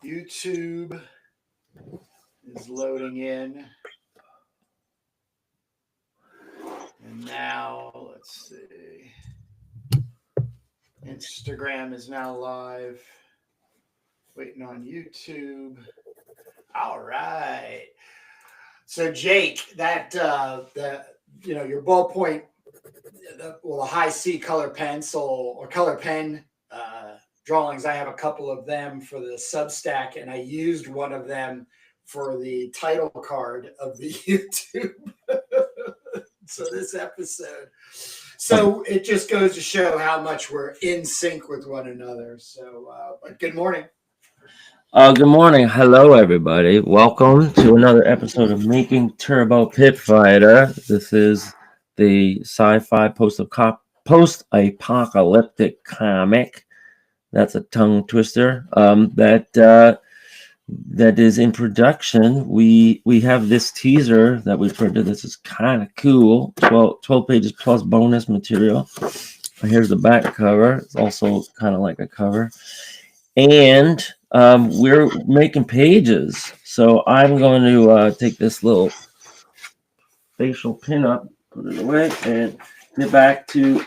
YouTube is loading in. And now, let's see. Instagram is now live. Waiting on YouTube. All right. So Jake, that your ballpoint, the high C color pencil or color pen drawings. I have a couple of them for the Substack, and I used one of them for the title card of the YouTube. So this episode. So it just goes to show how much we're in sync with one another. So, but good morning. Good morning. Hello, everybody. Welcome to another episode of Making Turbo Pit Fighter. This is the sci-fi post-apocalyptic comic. That's a tongue twister. That is in production. We have this teaser that we printed. This is kind of cool. 12 pages plus bonus material. Here's the back cover. It's also kind of like a cover. And we're making pages. So I'm going to take this little facial pin up, put it away, and get back to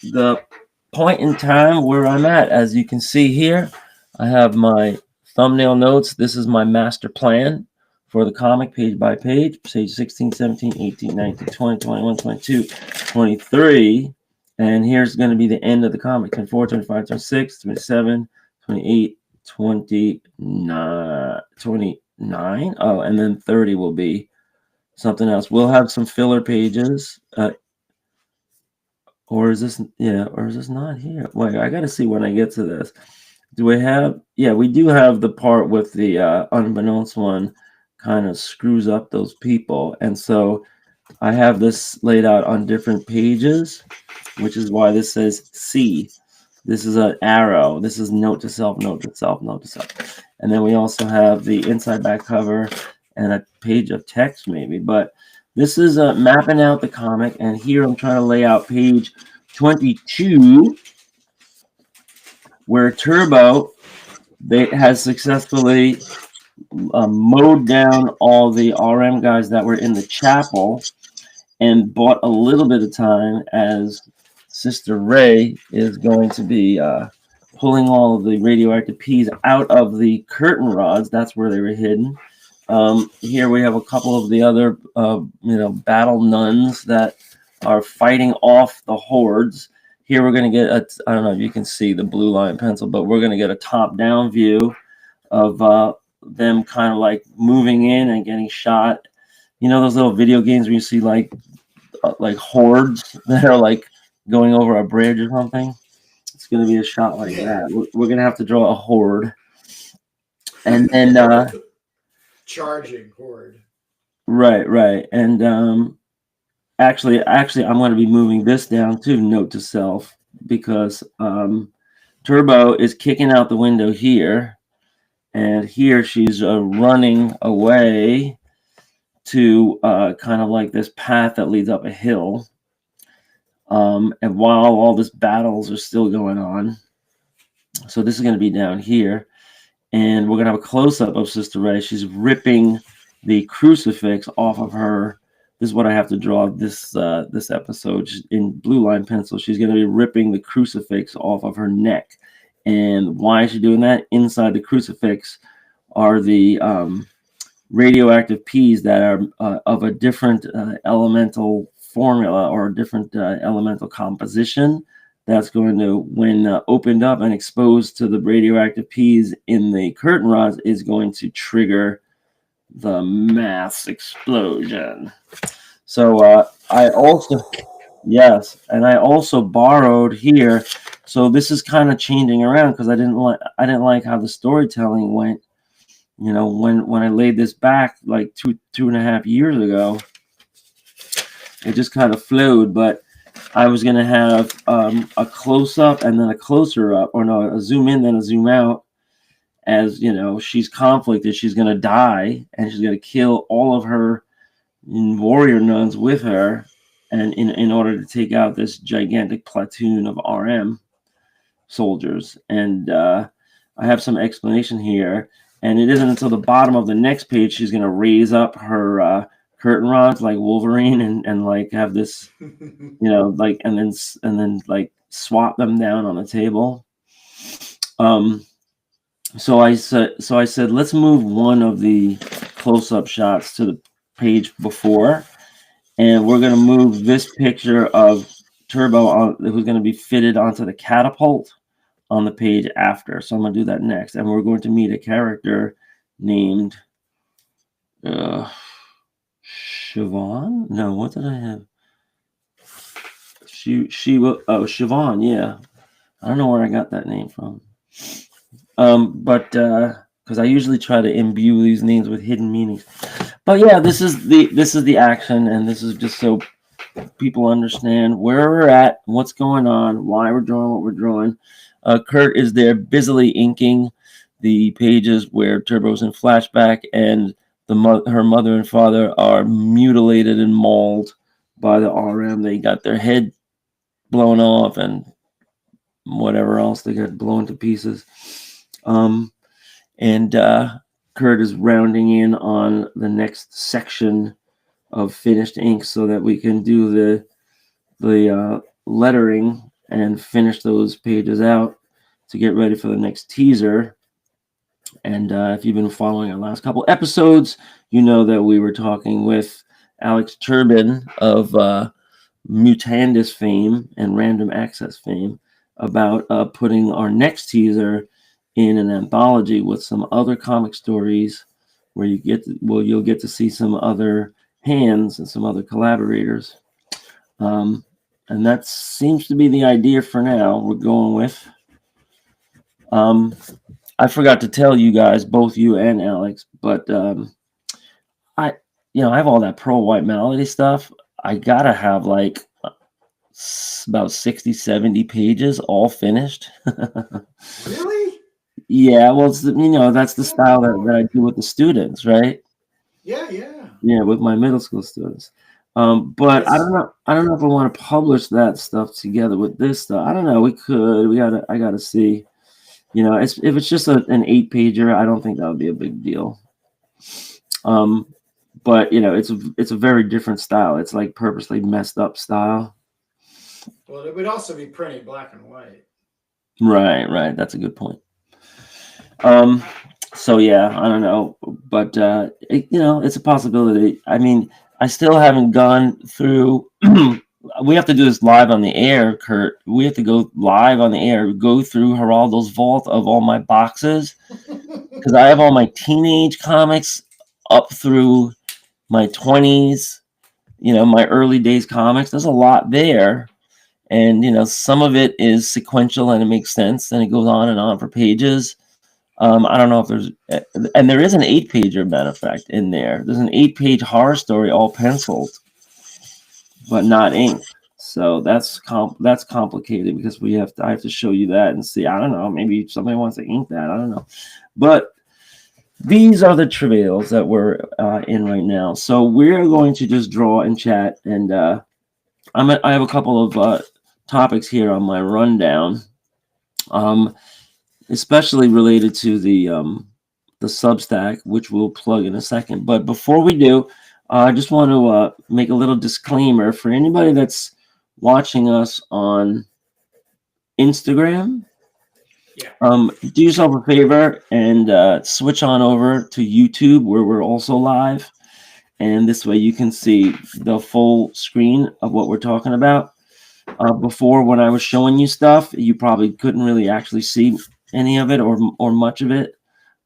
the point in time where I'm at. As you can see here, I have my thumbnail notes. This is my master plan for the comic, page by page, page 16, 17, 18, 19, 20, 21, 22, 23. And here's going to be the end of the comic, 24, 25, 26, 27, 28, 29. Oh, and then 30 will be something else. We'll have some filler pages. Or is this not here? Wait, I got to see when I get to this. Do we have? Yeah, we do have the part with the unbeknownst one kind of screws up those people. And so I have this laid out on different pages, which is why this says C. This is an arrow. This is note to self, note to self, note to self. And then we also have the inside back cover and a page of text maybe. But this is mapping out the comic. And here I'm trying to lay out page 22, where Turbo has successfully mowed down all the RM guys that were in the chapel and bought a little bit of time as Sister Ray is going to be pulling all of the radioactive peas out of the curtain rods. That's where they were hidden. Here we have a couple of the other, battle nuns that are fighting off the hordes. Here we're going to get I don't know if you can see the blue line pencil, but we're going to get a top-down view of them kind of like moving in and getting shot. You know those little video games where you see like hordes that are like going over a bridge or something? It's going to be a shot like that. We're going to have to draw a horde. And then charging horde. Right. And actually I'm going to be moving this down to note to self because Turbo is kicking out the window here, and here she's running away to kind of like this path that leads up a hill. And while all this battles are still going on, so this is going to be down here, and we're going to have a close-up of Sister Ray. She's ripping the crucifix off of her. This is what I have to draw this episode in blue line pencil. She's going to be ripping the crucifix off of her neck. And why is she doing that? Inside the crucifix are the radioactive peas that are of a different elemental formula or a different elemental composition that's going to, when opened up and exposed to the radioactive peas in the curtain rods, is going to trigger the mass explosion. So I also borrowed here. So this is kind of changing around because I didn't like how the storytelling went. You know, when I laid this back like two and a half years ago, it just kind of flowed. But I was going to have a close up and then a closer up, or no, a zoom in, then a zoom out. As you know, she's conflicted. She's going to die, and she's going to kill all of her warrior nuns with her, and in order to take out this gigantic platoon of RM soldiers. And I have some explanation here, and it isn't until the bottom of the next page she's going to raise up her curtain rods like Wolverine and like have this, like and then like swap them down on the table. Um, so I said let's move one of the close-up shots to the page before, and we're going to move this picture of Turbo who's going to be fitted onto the catapult on the page after. So I'm going to do that next, and we're going to meet a character named Siobhan. No, what did I have? Siobhan. Yeah, I don't know where I got that name from. But because I usually try to imbue these names with hidden meanings. But yeah, this is the action, and this is just so people understand where we're at, what's going on, why we're drawing what we're drawing. Kurt is there busily inking the pages where Turbo's in flashback, and her mother and father are mutilated and mauled by the RM. They got their head blown off and whatever else, they got blown to pieces. And Kurt is rounding in on the next section of finished ink so that we can do the lettering and finish those pages out to get ready for the next teaser. And if you've been following our last couple episodes, you know that we were talking with Alex Turbin of Mutandis fame and Random Access fame about putting our next teaser in an anthology with some other comic stories where you'll get to see some other hands and some other collaborators. And that seems to be the idea for now. We're going with. I forgot to tell you guys, both you and Alex, but I have all that Pearl White Malady stuff. I gotta have like about 60, 70 pages all finished. Really? Yeah, well, it's that's the style that I do with the students, right? Yeah. Yeah, with my middle school students. But I don't know. I don't know if I want to publish that stuff together with this stuff. I don't know. We could. I gotta see. If it's just an 8-pager, I don't think that would be a big deal. But it's a very different style. It's like purposely messed up style. Well, it would also be printed black and white. Right. That's a good point. So yeah, I don't know, but it's a possibility. I mean, I still haven't gone through. We have to do this live on the air, Kurt. We have to go live on the air, go through Geraldo's vault of all my boxes, because I have all my teenage comics up through my 20s. My early days comics. There's a lot there, and some of it is sequential and it makes sense, and it goes on and on for pages. I don't know if and there is an 8-pager, matter of fact, in there. There's an 8-page horror story, all penciled, but not inked. So that's complicated because I have to show you that and see. I don't know. Maybe somebody wants to ink that. I don't know. But these are the travails that we're in right now. So we're going to just draw and chat, and I have a couple of topics here on my rundown. Especially related to the Substack, which we'll plug in a second. But before we do, I just want to make a little disclaimer for anybody that's watching us on Instagram. Yeah. Do yourself a favor and switch on over to YouTube, where we're also live, and this way you can see the full screen of what we're talking about. Before, when I was showing you stuff, you probably couldn't really actually see any of it or much of it,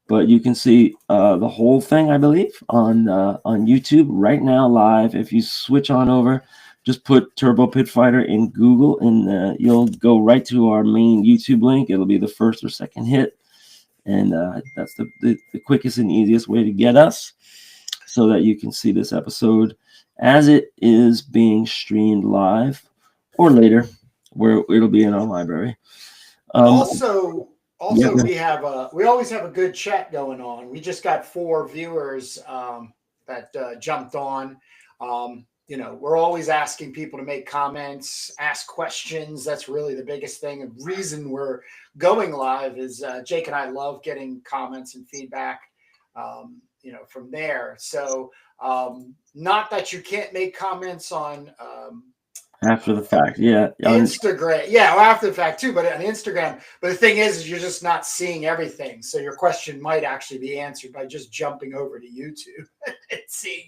but you can see the whole thing, I believe, on YouTube right now live. If you switch on over, just put Turbo Pit Fighter in Google, and you'll go right to our main YouTube link. It'll be the first or second hit, and that's the quickest and easiest way to get us, so that you can see this episode as it is being streamed live, or later, where it'll be in our library. Also, yeah. we always have a good chat going on. We just got 4 viewers that jumped on. We're always asking people to make comments, ask questions. That's really the biggest thing. The reason we're going live is Jake and I love getting comments and feedback, from there. So not that you can't make comments on After the fact, yeah. Instagram, yeah, well, after the fact too, but on Instagram. But the thing is you're just not seeing everything, so your question might actually be answered by just jumping over to YouTube and seeing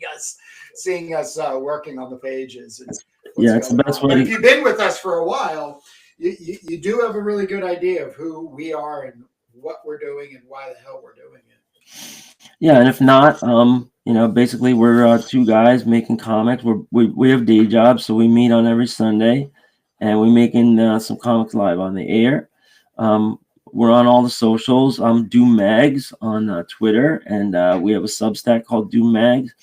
us working on the pages. And yeah, it's the best way. But if you've been with us for a while, you do have a really good idea of who we are and what we're doing and why the hell we're doing it. Yeah, and if not, basically we're two guys making comics. We have day jobs, so we meet on every Sunday, and we're making some comics live on the air. We're on all the socials. Doom Mags on Twitter, and we have a Substack called Doom Mags.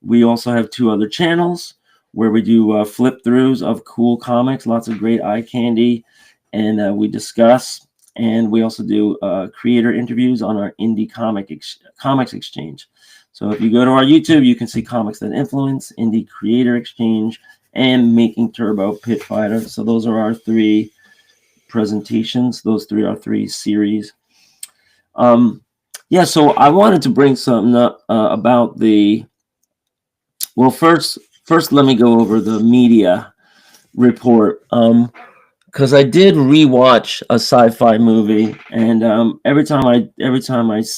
We also have 2 other channels where we do flip throughs of cool comics, lots of great eye candy, and we discuss. And we also do creator interviews on our indie comics exchange. So if you go to our YouTube, you can see Comics That Influence, Indie Creator Exchange, and Making Turbo Pit Fighter. So those are our 3 presentations. Those 3 are 3 series. So I wanted to bring something up about the. Well, first, let me go over the media report. Because I did rewatch a sci-fi movie, and every time I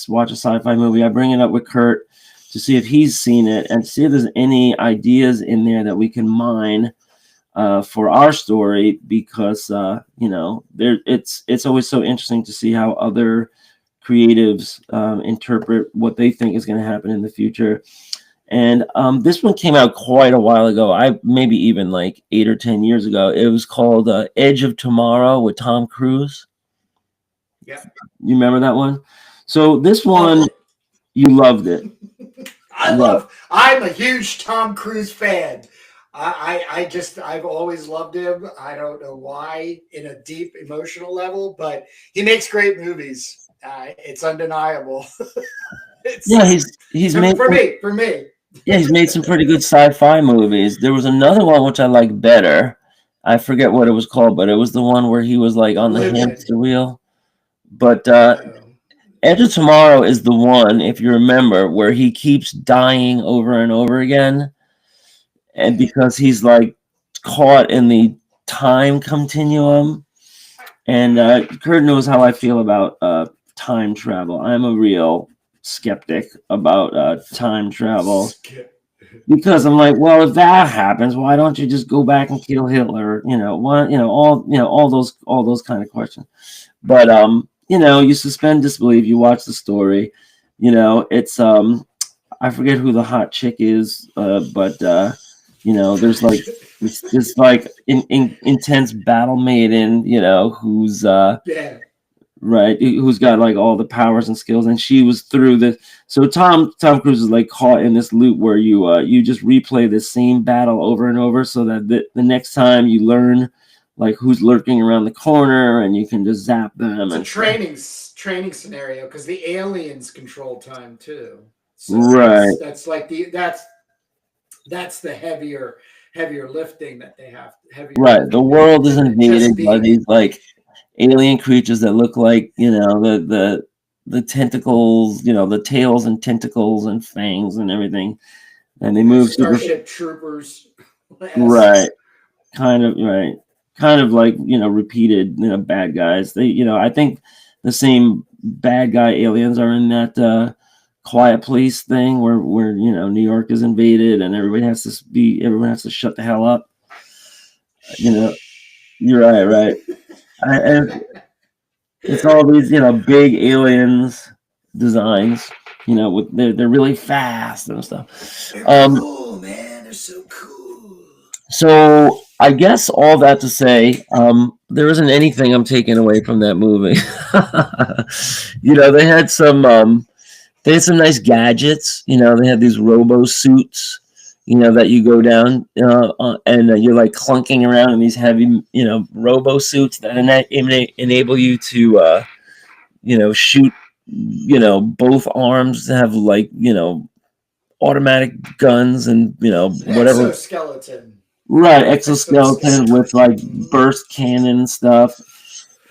watch a sci-fi movie, I bring it up with Kurt to see if he's seen it and see if there's any ideas in there that we can mine for our story. Because it's always so interesting to see how other creatives interpret what they think is going to happen in the future. And this one came out quite a while ago. Maybe even like 8 or 10 years ago. It was called Edge of Tomorrow with Tom Cruise. Yeah. You remember that one? So this one, you loved it. I'm a huge Tom Cruise fan. I've always loved him. I don't know why in a deep emotional level, but he makes great movies. It's undeniable. He's made for me. Yeah, he's made some pretty good sci-fi movies. There was another one which I like better. I forget what it was called, but it was the one where he was like on the hamster wheel. But Edge of Tomorrow is the one, if you remember, where he keeps dying over and over again. And because he's like caught in the time continuum. And Kurt knows how I feel about time travel. I'm a real skeptic about time travel because I'm like, well, if that happens, why don't you just go back and kill Hitler? All those kind of questions. But you suspend disbelief. You watch the story. It's I forget who the hot chick is, but there's like this like intense battle maiden, who's right, who's got like all the powers and skills, and she was through this. So Tom Cruise is like caught in this loop where you just replay the same battle over and over, so that the next time you learn like who's lurking around the corner, and you can just zap them. It's a training scenario because the aliens control time too. So right. That's like that's the heavier lifting that they have. Right. The world is invaded by these like alien creatures that look like the tentacles, the tails and tentacles and fangs and everything, and they move Starship Troopers. Right. Kind of like repeated bad guys. They I think the same bad guy aliens are in that Quiet Place thing where New York is invaded and everyone has to shut the hell up. You're right. And it's all these big aliens designs, with they're really fast and stuff. They're cool, man. They're so cool. So I guess all that to say, there isn't anything I'm taking away from that movie. They had some nice gadgets. They had these robo suits, that you go down and you're like clunking around in these heavy, robo suits that enable you to, shoot, both arms, have like, automatic guns and, whatever. Exoskeleton. Right, exoskeleton with like burst cannon and stuff.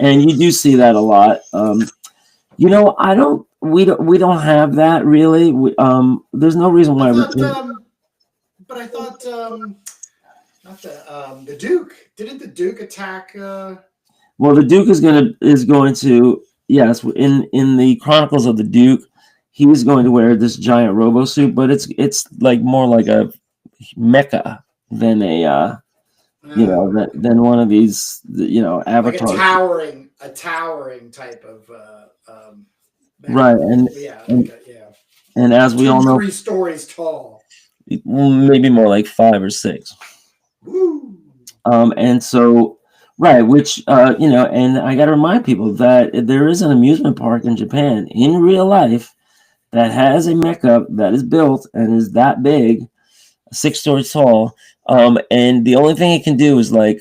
and you do see that a lot. I don't. We don't have that really. There's no reason I why we thought, can't. but I thought, not the Duke. Didn't the Duke attack? Well, the Duke is going to yes, in the Chronicles of the Duke, he's going to wear this giant robo suit, but it's like more like a mecha than a than one of these Like avatar. a towering type of Right, yeah, and yeah, and as we all know, 2-3 stories tall. maybe more like 5 or 6. Woo! And so, right, which and I got to remind people that there is an amusement park in Japan in real life that has a mecha that is built and is that big, 6 stories tall. And the only thing it can do is like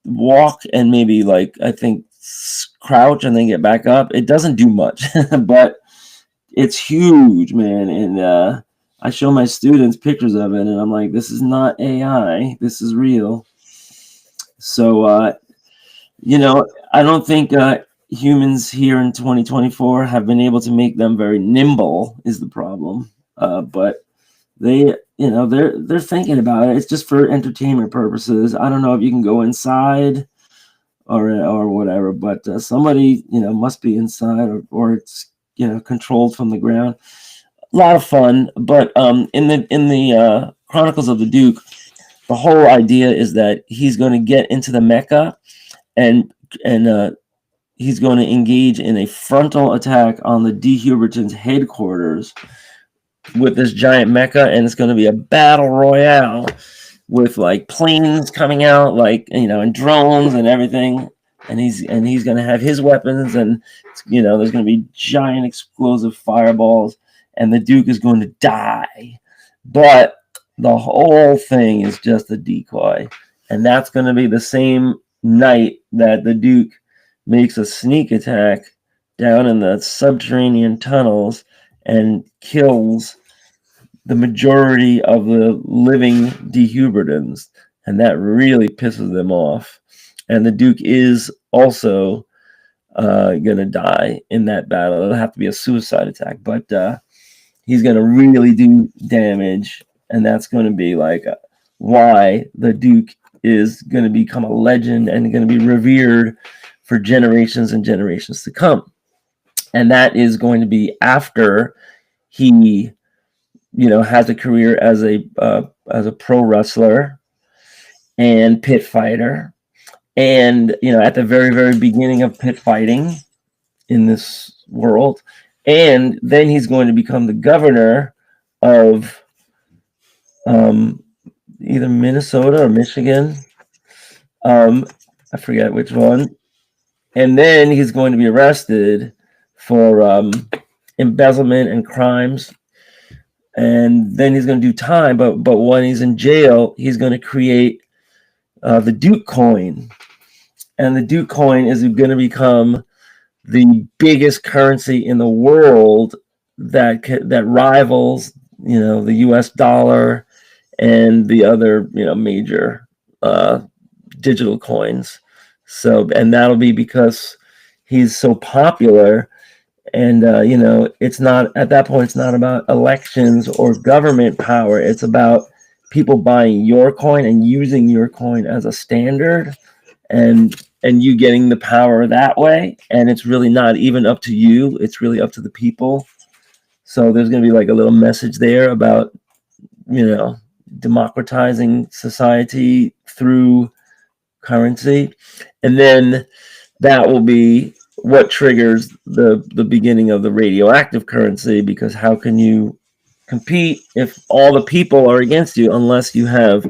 walk and maybe like I think crouch and then get back up. It doesn't do much, but it's huge, man. And I show my students pictures of it, and I'm like, this is not AI. This is real. So I don't think humans here in 2024 have been able to make them very nimble. Is the problem? But they, they're thinking about it. It's just for entertainment purposes. I don't know if you can go inside or whatever, but somebody must be inside or it's controlled from the ground. A lot of fun, but in the Chronicles of the Duke, the whole idea is that he's going to get into the mecha and he's going to engage in a frontal attack on the D. Huberton's headquarters with this giant mecha, and it's going to be a battle royale with like planes coming out, like and drones and everything. And he's going to have his weapons, and there's going to be giant explosive fireballs, and the Duke is going to die. But the whole thing is just a decoy, and that's going to be the same night that the Duke makes a sneak attack down in the subterranean tunnels and kills the majority of the living Dehubertons, and that really pisses them off. And the Duke is also gonna die in that battle. It'll have to be a suicide attack, but he's gonna really do damage, and that's gonna be like why the Duke is gonna become a legend and gonna be revered for generations and generations to come. And that is going to be after he has a career as a pro wrestler and pit fighter, and at the very very beginning of pit fighting in this world, and then he's going to become the governor of either Minnesota or Michigan, I forget which one, and then he's going to be arrested for embezzlement and crimes. And then he's going to do time, but when he's in jail, he's going to create the Duke coin, and the Duke coin is going to become the biggest currency in the world that rivals the U.S. dollar and the other major digital coins. So, and that'll be because he's so popular. And it's not at that point. It's not about elections or government power. It's about people buying your coin and using your coin as a standard, and you getting the power that way. And it's really not even up to you. It's really up to the people. So there's going to be like a little message there about democratizing society through currency, and then that will be what triggers the beginning of the radioactive currency, because how can you compete if all the people are against you unless you have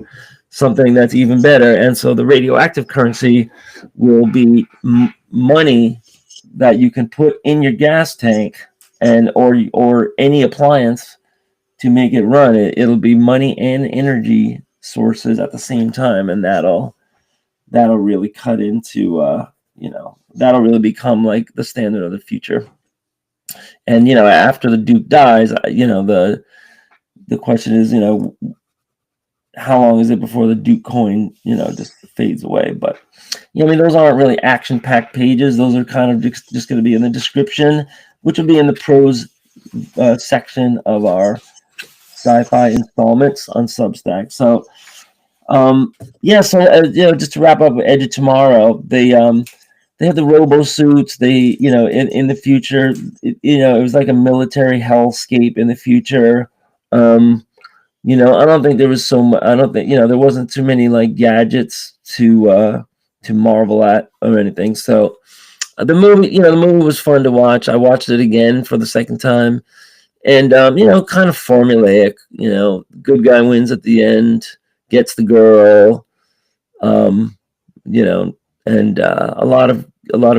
something that's even better? And so the radioactive currency will be money that you can put in your gas tank and or any appliance to make it run. It'll be money and energy sources at the same time, and that'll really cut into that'll really become like the standard of the future. And after the Duke dies, the question is, how long is it before the Duke coin, just fades away? But yeah, I mean, those aren't really action-packed pages. Those are kind of just going to be in the description, which will be in the prose section of our sci-fi installments on Substack. So, yeah. So, just to wrap up with Edge of Tomorrow, they have the robo suits. They, in the future, it was like a military hellscape in the future. I don't think there was so much. I don't think there wasn't too many like gadgets to marvel at or anything. So the movie was fun to watch. I watched it again for the second time, and kind of formulaic. Good guy wins at the end, gets the girl. Um, you know, and a lot of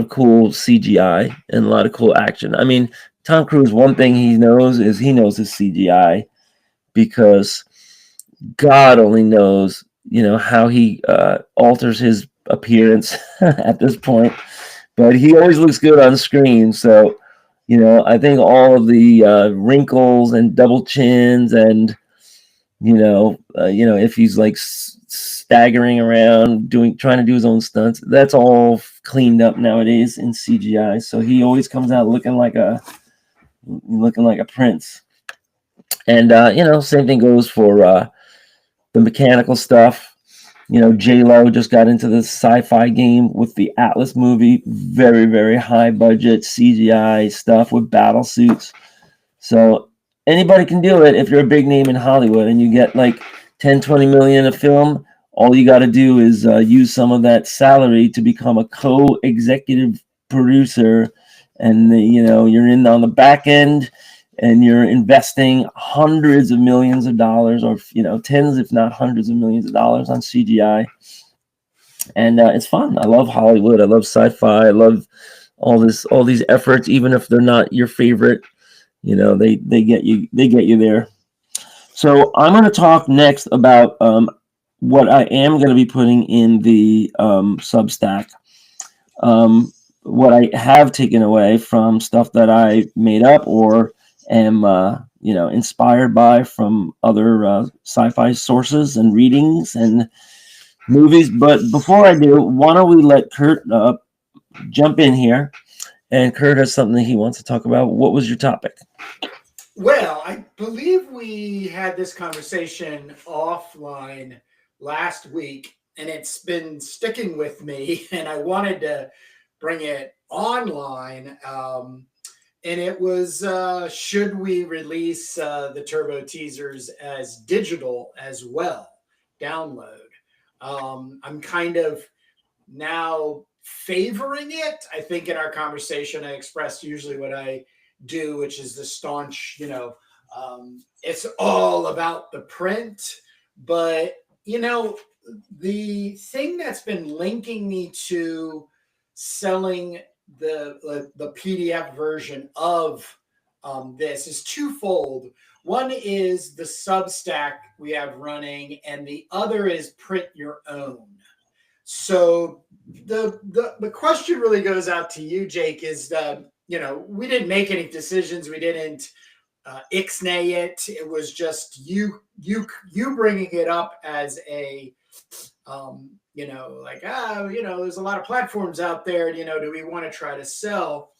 cool CGI and a lot of cool action. I mean, Tom Cruise. One thing he knows is he knows his CGI because God only knows, how he alters his appearance at this point. But he always looks good on screen. So, I think all of the wrinkles and double chins, and if he's like staggering around trying to do his own stunts, that's all cleaned up nowadays in CGI. So he always comes out looking like a prince. And same thing goes for the mechanical stuff. J Lo just got into the sci-fi game with the Atlas movie. Very, very high budget CGI stuff with battle suits. So anybody can do it if you're a big name in Hollywood and you get like 10, 20 million a film. All you got to do is use some of that salary to become a co-executive producer, and you're in on the back end, and you're investing hundreds of millions of dollars, or tens if not hundreds of millions of dollars on CGI. And it's fun. I love Hollywood. I love sci-fi. I love all these efforts, even if they're not your favorite. They get you there. So I'm going to talk next about what I am going to be putting in the Substack. What I have taken away from stuff that I made up or am inspired by from other sci-fi sources and readings and movies. But before I do, why don't we let Kurt jump in here? And Kurt has something he wants to talk about. What was your topic? Well, I believe we had this conversation offline last week, and it's been sticking with me, and I wanted to bring it online. And it was, should we release the Turbo teasers as digital as well, download? I'm kind of now favoring it. I think in our conversation, I expressed usually what I do, which is the staunch, it's all about the print. But, the thing that's been linking me to selling the PDF version of this is twofold. One is the Substack we have running, and the other is print your own. So the question really goes out to you, Jake, is we didn't make any decisions. We didn't ixnay it. It was just you bringing it up as a there's a lot of platforms out there. Do we want to try to sell?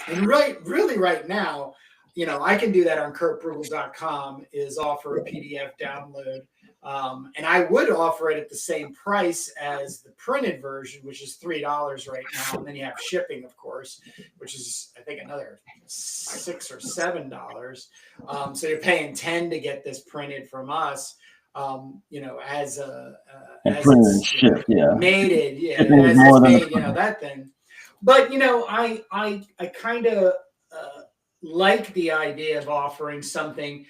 And really right now, I can do that on kurtbrugel.com, is offer a PDF download. And I would offer it at the same price as the printed version, which is $3 right now. And then you have shipping, of course, which is, I think, another $6 or $7. So you're paying $10 to get this printed from us. As it's shift, yeah. mated, yeah, as it's made, that thing. But I kind of like the idea of offering something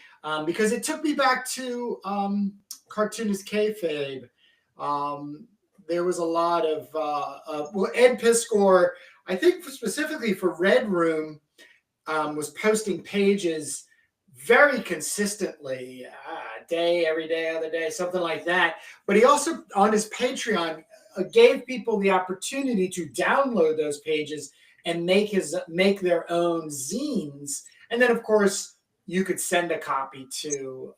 because it took me back to cartoonist kayfabe. There was a lot of Ed Piskor, I think specifically for Red Room, was posting pages very consistently, day, every day, other day, something like that. But he also, on his Patreon, gave people the opportunity to download those pages and make their own zines. And then, of course, you could send a copy to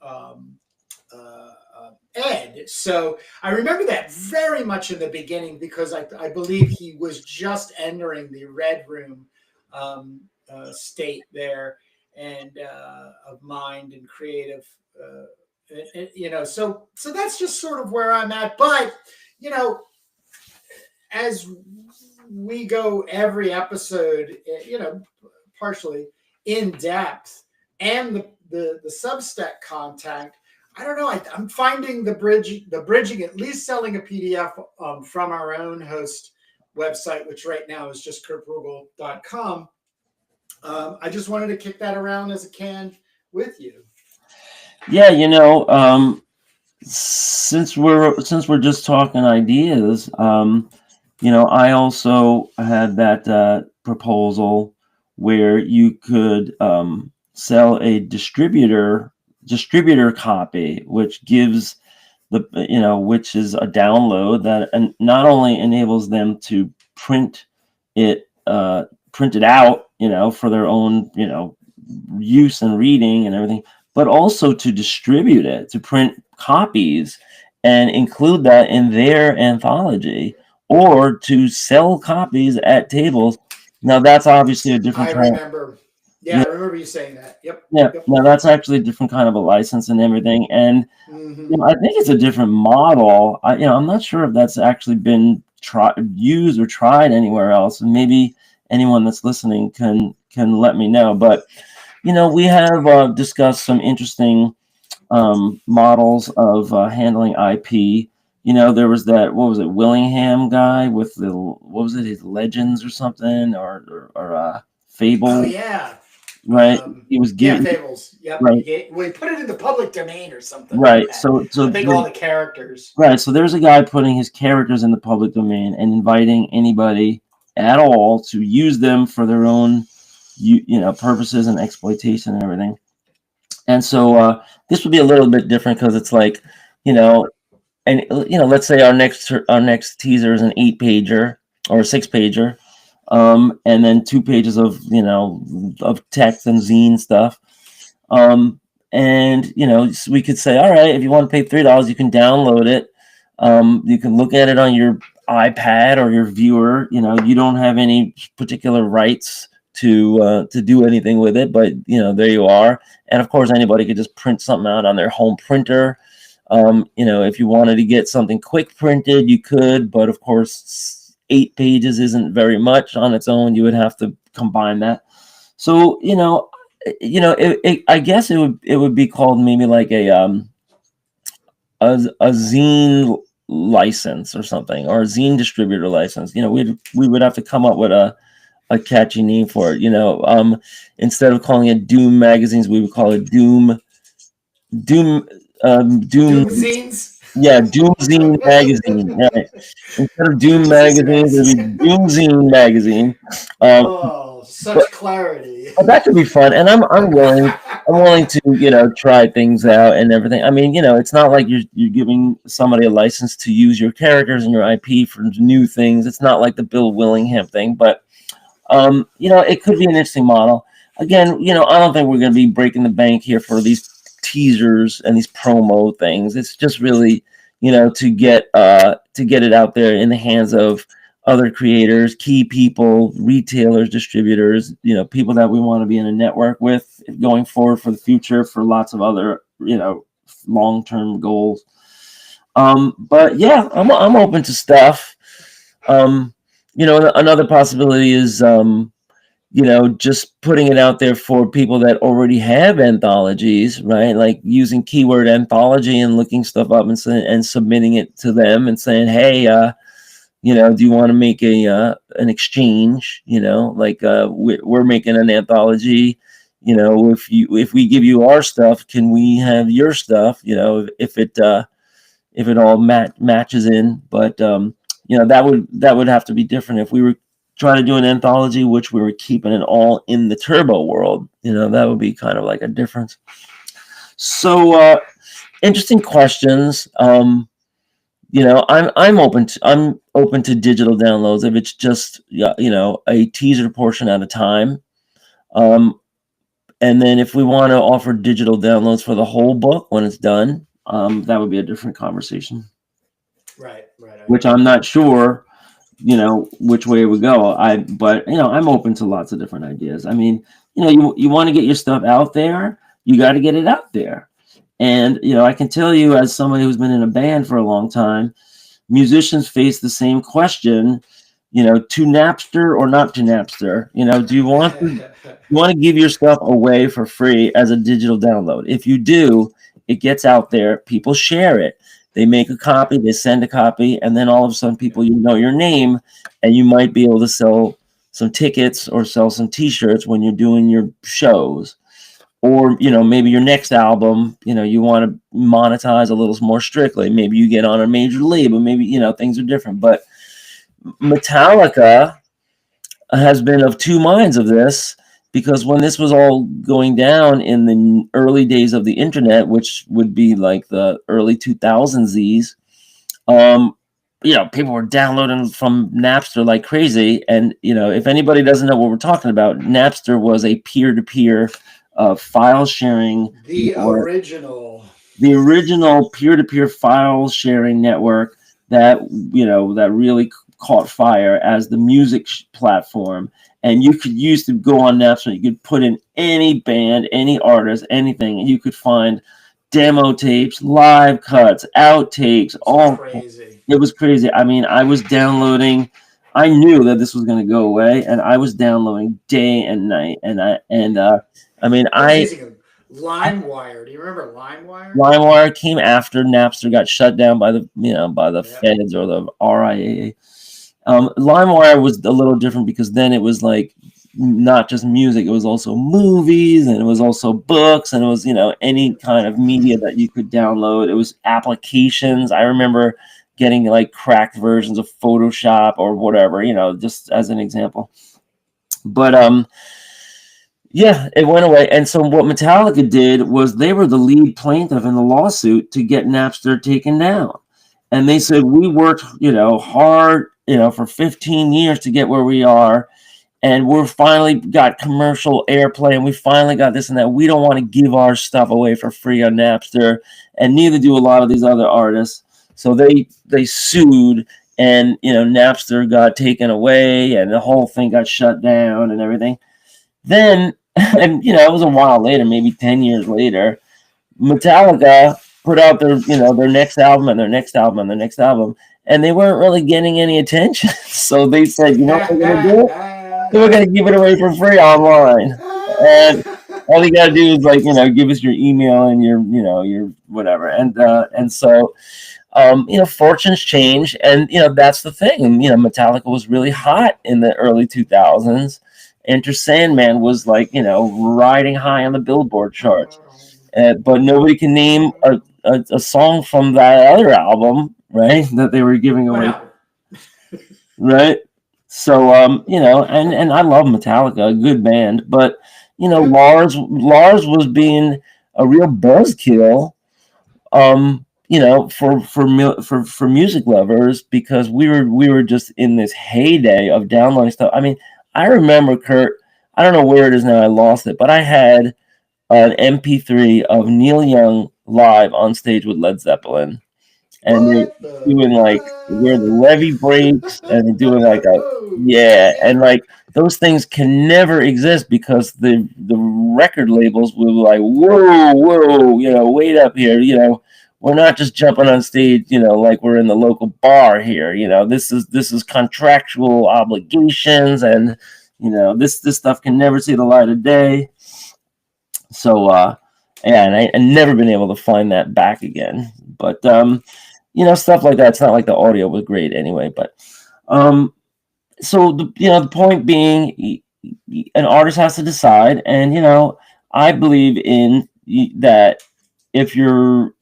Ed. So I remember that very much in the beginning because I believe he was just entering the red room state there and of mind and creative. So that's just sort of where I'm at. But you know, as we go every episode, partially in depth, and the Substack content. I don't know. I'm finding the bridging, at least selling a PDF from our own host website, which right now is just kurtrugel.com. I just wanted to kick that around as a can with you. Yeah, since we're just talking ideas, I also had that proposal where you could sell a distributor copy, which gives which is a download that and not only enables them to print it out, for their own, use and reading and everything, but also to distribute it, to print copies and include that in their anthology, or to sell copies at tables. Now that's obviously a different I remember. Yeah, I remember you saying that. Yep. Yeah. Now that's actually a different kind of a license and everything. And I think it's a different model. I'm not sure if that's actually been used or tried anywhere else. And maybe anyone that's listening can let me know. But we have discussed some interesting models of handling IP. There was that, what was it, Willingham guy with his Legends or something, or Fable. Oh yeah. Right, he was giving Fables. Yep. Right. We put it in the public domain or something. Right. Like so I think all the characters. Right. So there's a guy putting his characters in the public domain and inviting anybody at all to use them for their own, purposes and exploitation and everything. And so this would be a little bit different because it's like, and let's say our next teaser is an 8-pager or a 6-pager. And then 2 pages of of text and zine stuff, and so we could say, all right, if you want to pay $3, you can download it. You can look at it on your iPad or your viewer. You don't have any particular rights to do anything with it, but there you are. And of course, anybody could just print something out on their home printer. If you wanted to get something quick printed, you could, but of course 8 pages isn't very much on its own. You would have to combine that. So I guess it would be called maybe like a zine license or something, or a zine distributor license. We would have to come up with a catchy name for it. Instead of calling it Doom magazines, we would call it Doom zines. Yeah, Doomzine magazine. Right. Instead of Doom magazine, it'd be Doomzine magazine. Such clarity. But that could be fun, and I'm willing to try things out and everything. I mean, it's not like you're giving somebody a license to use your characters and your IP for new things. It's not like the Bill Willingham thing, but it could be an interesting model. Again, I don't think we're going to be breaking the bank here for these teasers and these promo things. It's just really to get it out there in the hands of other creators, key people, retailers, distributors, people that we want to be in a network with going forward for the future, for lots of other long-term goals. But yeah, I'm open to stuff. Another possibility is just putting it out there for people that already have anthologies, right? Like using keyword anthology and looking stuff up and submitting it to them and saying, hey, do you want to make an exchange? We're making an anthology. If we give you our stuff, can we have your stuff? If it all matches in, but that would have to be different if we were try to do an anthology, which we were keeping it all in the Turbo world. That would be kind of like a difference. So, interesting questions. I'm open to digital downloads if it's just a teaser portion at a time. And then if we want to offer digital downloads for the whole book when it's done, that would be a different conversation, Right, right. I which agree. I'm not sure, which way it would go. But I'm open to lots of different ideas. I mean, you want to get your stuff out there, you got to get it out there. And, I can tell you, as somebody who's been in a band for a long time, musicians face the same question, to Napster or not to Napster. Do you want to give your stuff away for free as a digital download? If you do, it gets out there, people share it. They make a copy, they send a copy, and then all of a sudden people know your name, and you might be able to sell some tickets or sell some t-shirts when you're doing your shows. Or maybe your next album, you want to monetize a little more strictly. Maybe you get on a major label. Maybe things are different. But Metallica has been of two minds of this, because when this was all going down in the early days of the internet, which would be like the early 2000s, um, people were downloading from Napster like crazy. And if anybody doesn't know what we're talking about, Napster was a peer-to-peer file sharing The network, original. the original peer-to-peer file sharing network that that really caught fire as the music platform. And you could use to go on Napster, you could put in any band, any artist, anything, and you could find demo tapes, live cuts, outtakes, It's all. crazy. It was crazy. I mean, I was downloading. I knew that this was going to go away, and I was downloading day and night. I mean, I was using LimeWire. Do you remember LimeWire? LimeWire came after Napster got shut down by the Yep. feds or the RIAA. LimeWire was a little different, because then it was like not just music; it was also movies, and it was also books, and it was any kind of media that you could download. It was applications. I remember getting like cracked versions of Photoshop or whatever, just as an example. But yeah, it went away. And so what Metallica did was they were the lead plaintiff in the lawsuit to get Napster taken down. And they said, we worked, hard, for 15 years to get where we are. And we're finally got commercial airplay, and we finally got this and that. We don't want to give our stuff away for free on Napster, and neither do a lot of these other artists. So they sued, and Napster got taken away, and the whole thing got shut down and everything. Then, and it was a while later, maybe 10 years later, Metallica put out their next album and their next album and their next album, and they weren't really getting any attention. So they said, you know what we're gonna do? We're gonna give it away for free online. And all you gotta do is like, give us your email and your whatever. And so fortunes change, and that's the thing. And Metallica was really hot in the early 2000s. Enter Sandman was like riding high on the Billboard charts, but nobody can name a song from that other album, right? That they were giving away, Wow. right? So and I love Metallica, a good band, but Lars was being a real buzzkill, for music lovers, because we were just in this heyday of downloading stuff. I mean, I remember, Kurt, I don't know where it is now, I lost it, but I had an MP3 of Neil Young live on stage with Led Zeppelin, and they're What the doing like where the levee breaks, and they're doing like a, yeah, and like those things can never exist, because the record labels will be like, whoa, wait up here, we're not just jumping on stage, like we're in the local bar here. This is contractual obligations, and this stuff can never see the light of day. So yeah, and I never been able to find that back again. But stuff like that. It's not like the audio was great anyway. But so the point being, an artist has to decide, and I believe in that. If you're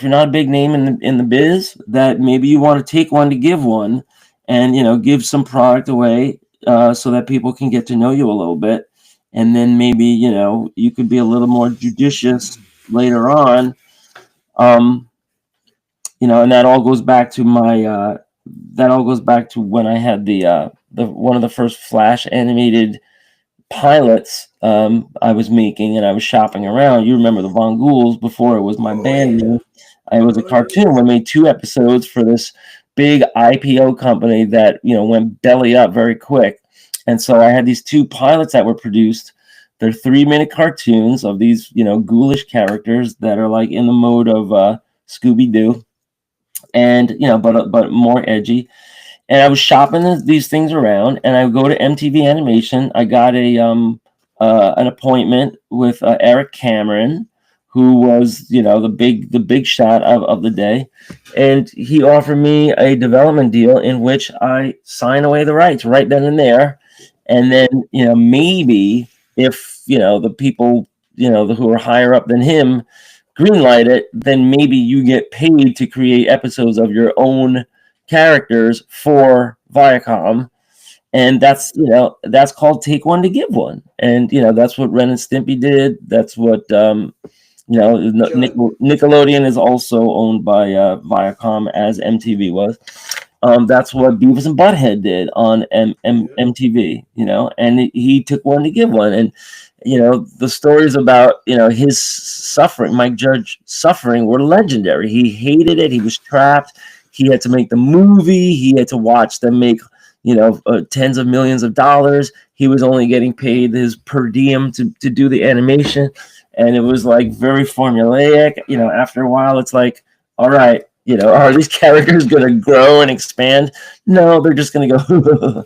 not a big name in the biz, that maybe you want to take one to give one, and give some product away, so that people can get to know you a little bit, and then maybe you could be a little more judicious later on. um and that all goes back to when I had the one of the first Flash animated pilots I was making, and I was shopping around. You remember the Von Ghouls before it was my Oh band yeah. name. It was a Oh yeah. cartoon. We made 2 episodes for this big IPO company that went belly up very quick, and so I had these 2 pilots that were produced. They're 3-minute cartoons of these ghoulish characters that are like in the mode of Scooby Doo, and but more edgy. And I was shopping these things around, and I would go to MTV Animation. I got an appointment with Eric Cameron, who was the big shot of the day, and he offered me a development deal in which I sign away the rights right then and there, and then maybe if the people who are higher up than him greenlight it, then maybe you get paid to create episodes of your own characters for Viacom. And that's called take one to give one. And that's what Ren and Stimpy did. That's what Nickelodeon is also owned by Viacom, as MTV was. That's what Beavis and Butthead did on MTV, and he took one to give one. And the stories about his suffering, Mike Judge suffering, were legendary. He hated it. He was trapped. He had to make the movie. He had to watch them make tens of millions of dollars. He was only getting paid his per diem to do the animation, and it was like very formulaic. After a while, it's like, all right, are these characters going to grow and expand? No, they're just going to go.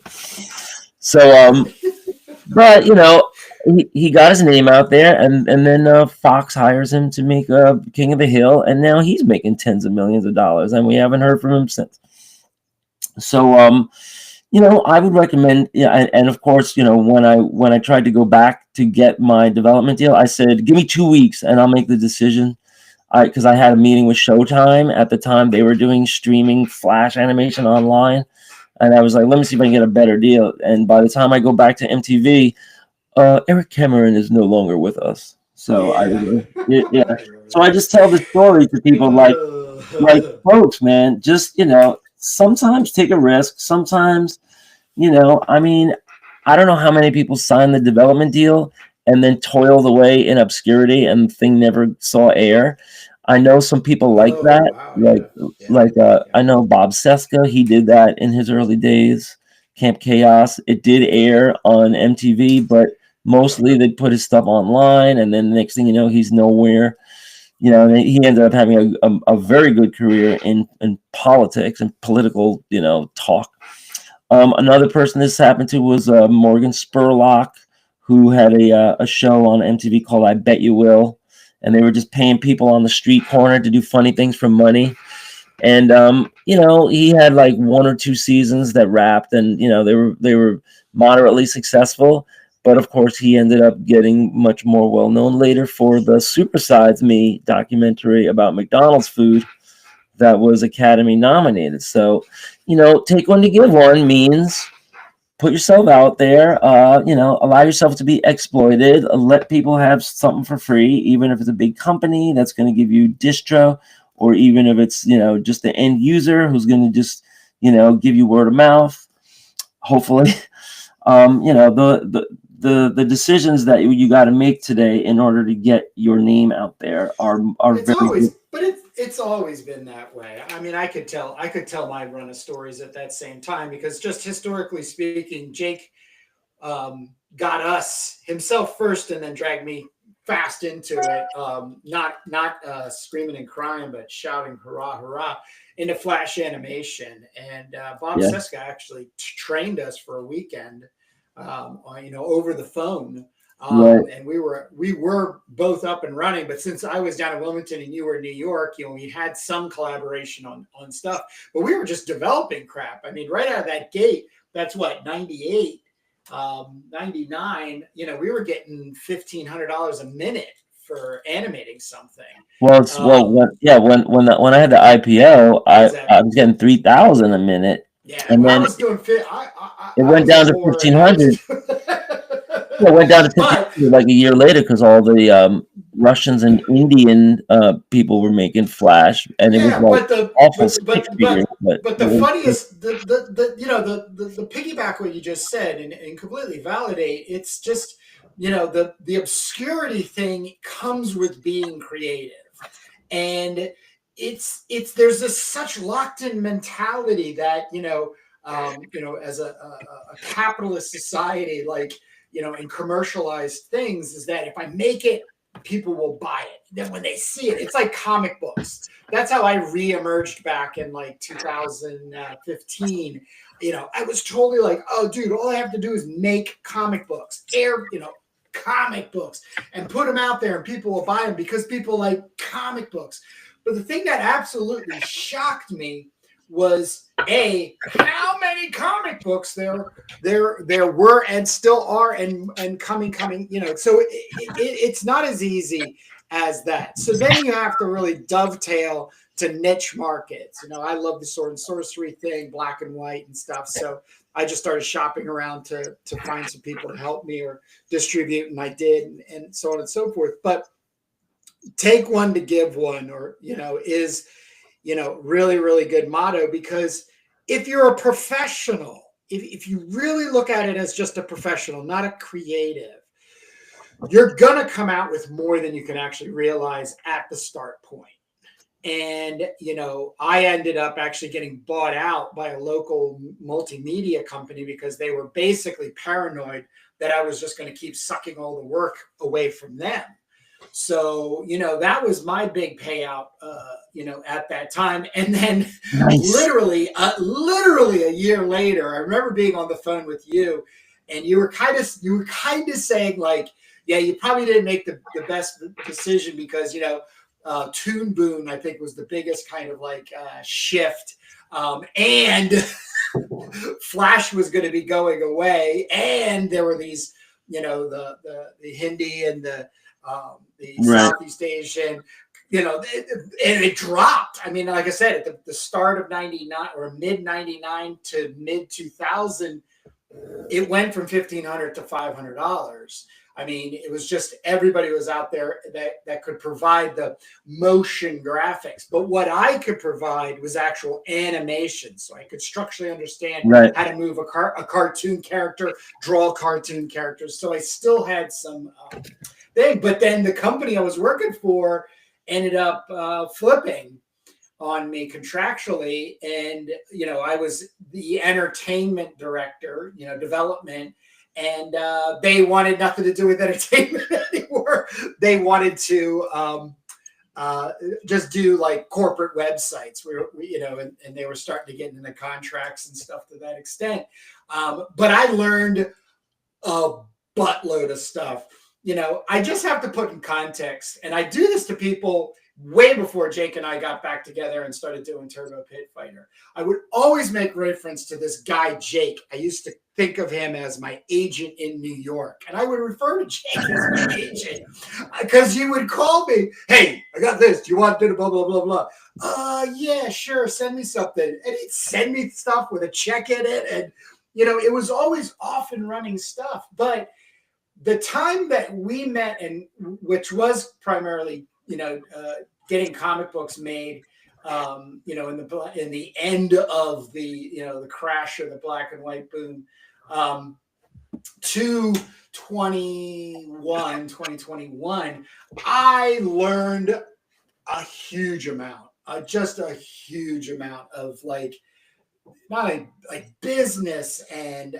So, but he got his name out there, and then Fox hires him to make King of the Hill, and now he's making tens of millions of dollars, and we haven't heard from him since. So, I would recommend, and of course, when I tried to go back to get my development deal, I said, give me 2 weeks, and I'll make the decision. Because I had a meeting with Showtime at the time. They were doing streaming Flash animation online, and I was like, let me see if I can get a better deal. And by the time I go back to MTV, Eric Cameron is no longer with us. So So I just tell the story to people like folks, man, just sometimes take a risk. Sometimes, I mean, I don't know how many people sign the development deal and then toiled away in obscurity and the thing never saw air. I know some people like that. Wow, I know Bob Seska, he did that in his early days. Camp Chaos, it did air on MTV, but mostly they put his stuff online, and then the next thing you know, he's nowhere. And he ended up having a very good career in politics and political, talk. Another person this happened to was Morgan Spurlock, who had a show on MTV called I Bet You Will, and they were just paying people on the street corner to do funny things for money. And he had like 1 or 2 seasons that wrapped, and they were moderately successful. But of course, he ended up getting much more well known later for the Super Size Me documentary about McDonald's food that was Academy nominated. So, take one to give one means put yourself out there, allow yourself to be exploited, let people have something for free, even if it's a big company that's going to give you distro, or even if it's, just the end user who's going to just, give you word of mouth. Hopefully, the decisions that you got to make today in order to get your name out there are it's very always, good. but it's always been that way. I mean, I could tell my run of stories at that same time, because just historically speaking, Jake got us himself first, and then dragged me fast into it. Not screaming and crying, but shouting hurrah, hurrah, into Flash animation. And Bob Seska actually trained us for a weekend, over the phone. And we were both up and running, but since I was down in Wilmington and you were in New York, we had some collaboration on stuff, but we were just developing crap. I mean, right out of that gate, that's what, 98, 99, we were getting $1,500 a minute for animating something. When I had the IPO, I was getting 3,000 a minute. Yeah, and then I was doing fit. It went down to 1,500. It went down to 1,500 like a year later, because all the Russians and Indian people were making Flash, and it was Yeah, like but the awful stick figures. but the funniest the you know the piggyback what you just said and completely validate. It's just the obscurity thing comes with being creative, and it's there's this such locked in mentality that as a capitalist society, like in commercialized things, is that if I make it, people will buy it. Then when they see it, it's like comic books. That's how I re-emerged back in like 2015. I was totally like, oh dude, all I have to do is make comic books, comic books, and put them out there and people will buy them because people like comic books. But the thing that absolutely shocked me was how many comic books there were and still are and coming. So it's not as easy as that. So then you have to really dovetail to niche markets. I love the sword and sorcery thing, black and white and stuff. So I just started shopping around to find some people to help me or distribute, and I did, and so on and so forth. But take one to give one, or is really, really good motto, because if you're a professional, if you really look at it as just a professional, not a creative, you're going to come out with more than you can actually realize at the start point. And, I ended up actually getting bought out by a local multimedia company because they were basically paranoid that I was just going to keep sucking all the work away from them. So, that was my big payout, at that time. And then literally a year later, I remember being on the phone with you, and you were kind of saying like, yeah, you probably didn't make the best decision because, Toon Boom, I think, was the biggest kind of like shift. And Flash was going to be going away. And there were these, the Hindi and the Southeast Asian, and it dropped. I mean, like I said, at the start of 99 or mid 99 to mid 2000, it went from $1,500 to $500. I mean, it was just everybody was out there that could provide the motion graphics. But what I could provide was actual animation. So I could structurally understand how to move a cartoon character, draw cartoon characters. So I still had some thing. But then the company I was working for ended up flipping on me contractually. And, I was the entertainment director, development. And they wanted nothing to do with entertainment anymore. They wanted to just do like corporate websites, and they were starting to get into contracts and stuff to that extent. But I learned a buttload of stuff. I just have to put in context, and I do this to people way before Jake and I got back together and started doing Turbo Pit Fighter. I would always make reference to this guy, Jake. I used to think of him as my agent in New York. And I would refer to Jake as my agent because he would call me, hey, I got this. Do you want to do blah, blah, blah, blah? Yeah, sure. Send me something. And he'd send me stuff with a check in it. And, it was always off and running stuff. But the time that we met, and which was primarily, getting comic books made, in the end of the crash of the black and white boom, to 2021, I learned a huge amount, just a huge amount of not like business and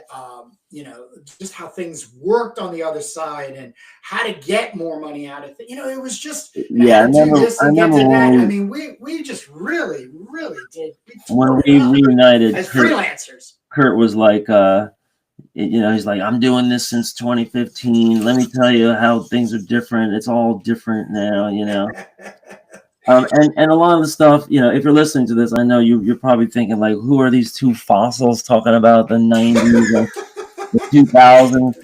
just how things worked on the other side and how to get more money out of it. It was just I mean, we just really did. When we reunited as freelancers, Kurt was like, he's like, I'm doing this since 2015. Let me tell you how things are different. It's all different now, And a lot of the stuff, if you're listening to this, I know you're probably thinking like, who are these two fossils talking about the 90s and the 2000s?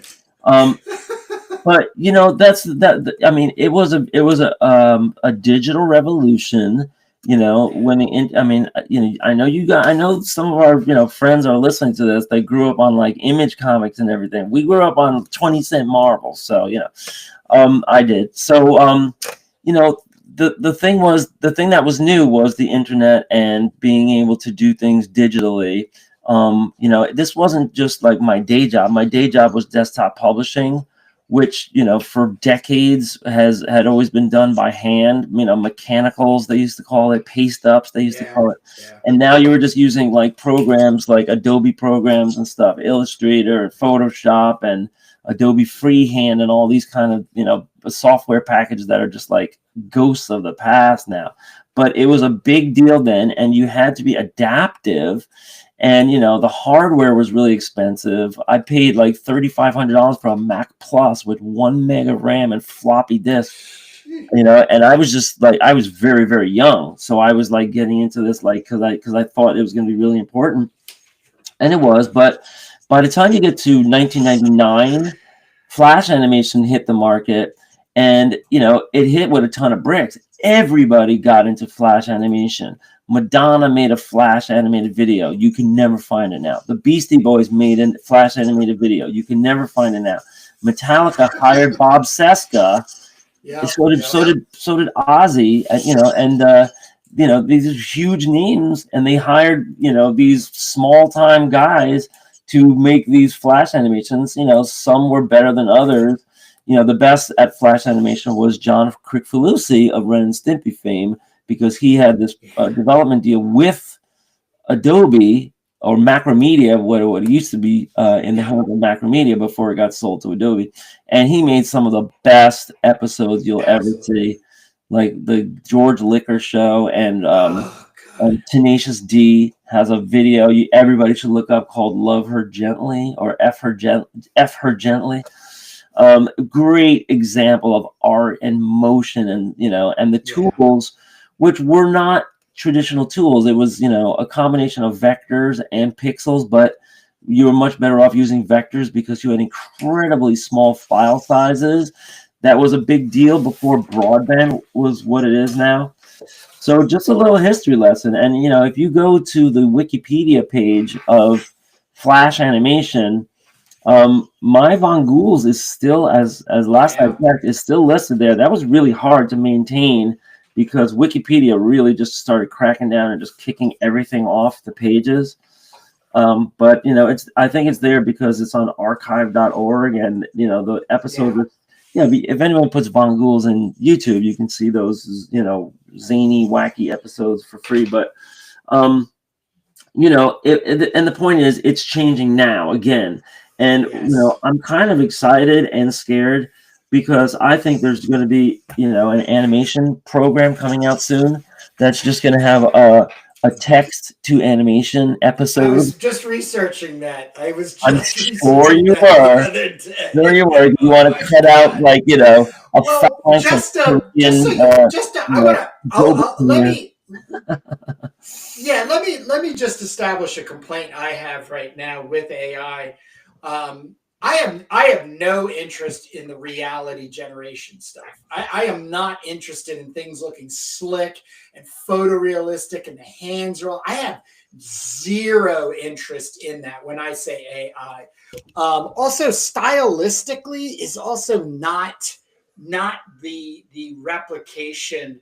But that's that. I mean, it was a digital revolution I mean, I know I know some of our, friends are listening to this. They grew up on like Image Comics and everything. We grew up on 20-cent Marvel. So, I did. So, you know, the thing that was new was the internet and being able to do things digitally. This wasn't just like my day job. My day job was desktop publishing, which, for decades had always been done by hand. Mechanicals, they used to call it, paste ups, they used to Yeah. call it. Yeah. And now you were just using like programs like Adobe programs and stuff, Illustrator and Photoshop and Adobe Freehand and all these kind of, software packages that are just like ghosts of the past now. But it was a big deal then, and you had to be adaptive. And the hardware was really expensive. I paid like $3,500 for a Mac Plus with 1 meg of RAM and floppy disk. And I was just like, I was very, very young, so I was like getting into this like because I thought it was going to be really important, and it was. But by the time you get to 1999, Flash animation hit the market, and it hit with a ton of bricks. Everybody got into Flash animation. Madonna made a Flash animated video. You can never find it now. The Beastie Boys made a Flash animated video. You can never find it now. Metallica hired Bob Seska. Yeah. So did Ozzy. These are huge names, and they hired these small time guys to make these Flash animations. Some were better than others. The best at Flash animation was John Kricfalusi of Ren and Stimpy fame, because he had this development deal with Adobe or Macromedia, what it used to be in the hands of Macromedia before it got sold to Adobe. And he made some of the best episodes you'll ever see, like the George Liquor Show, and Tenacious D has a video everybody should look up called "Love Her Gently" or "F Her Gently." Great example of art and motion, and and the tools, which were not traditional tools. It was a combination of vectors and pixels, but you were much better off using vectors because you had incredibly small file sizes. That was a big deal before broadband was what it is now. So just a little history lesson. And if you go to the Wikipedia page of Flash animation, my Von Ghouls is still, as last I checked, is still listed there. That was really hard to maintain because Wikipedia really just started cracking down and just kicking everything off the pages. But I think it's there because it's on archive.org, and the episodes. If anyone puts Von Ghouls in YouTube, you can see those zany, wacky episodes for free. But and the point is, it's changing now again. And I'm kind of excited and scared because I think there's going to be an animation program coming out soon that's just going to have a text to animation episode. I was just researching that. I'm sure you were. Sure you were. You want to cut out like a just so let me just establish a complaint I have right now with AI. I have no interest in the reality generation stuff. I am not interested in things looking slick and photorealistic and the hands are all. I have zero interest in that when I say AI. Also, stylistically is also not the replication